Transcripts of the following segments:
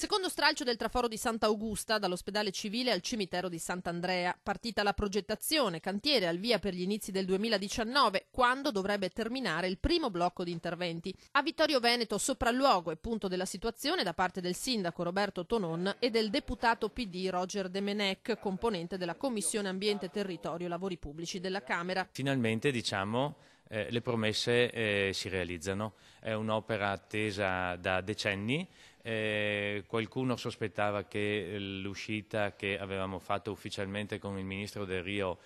Secondo stralcio del traforo di Sant'Augusta, dall'ospedale civile al cimitero di Sant'Andrea. Partita la progettazione, cantiere al via per gli inizi del 2019, quando dovrebbe terminare il primo blocco di interventi. A Vittorio Veneto sopralluogo e punto della situazione da parte del sindaco Roberto Tonon e del deputato PD Roger De Menec, componente della Commissione Ambiente, Territorio e Lavori Pubblici della Camera. Finalmente, le promesse si realizzano. È un'opera attesa da decenni. Qualcuno sospettava che l'uscita che avevamo fatto ufficialmente con il ministro Del Rio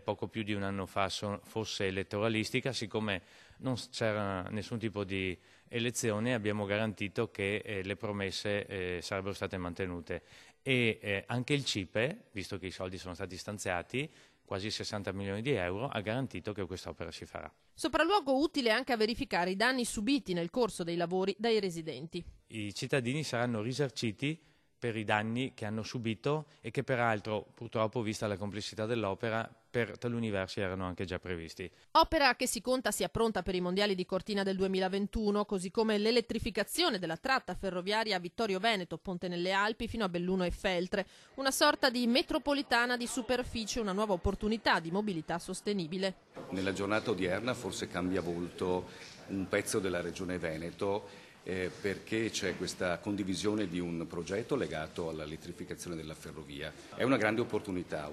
poco più di un anno fa fosse elettoralistica. Siccome non c'era nessun tipo di elezione, abbiamo garantito che le promesse sarebbero state mantenute e anche il CIPE, visto che i soldi sono stati stanziati, quasi 60 milioni di euro, ha garantito che quest'opera si farà. Sopralluogo utile anche a verificare i danni subiti nel corso dei lavori dai residenti. I cittadini saranno risarciti per i danni che hanno subito e che peraltro, purtroppo, vista la complessità dell'opera, per taluni versi erano anche già previsti. Opera che si conta sia pronta per i mondiali di Cortina del 2021, così come l'elettrificazione della tratta ferroviaria Vittorio Veneto, Ponte nelle Alpi fino a Belluno e Feltre, una sorta di metropolitana di superficie, una nuova opportunità di mobilità sostenibile. Nella giornata odierna forse cambia volto un pezzo della regione Veneto, perché c'è questa condivisione di un progetto legato all'elettrificazione della ferrovia. È una grande opportunità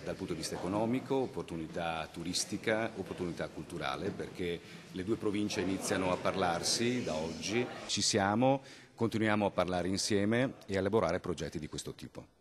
dal punto di vista economico, opportunità turistica, opportunità culturale, perché le due province iniziano a parlarsi da oggi. Ci siamo, continuiamo a parlare insieme e a elaborare progetti di questo tipo.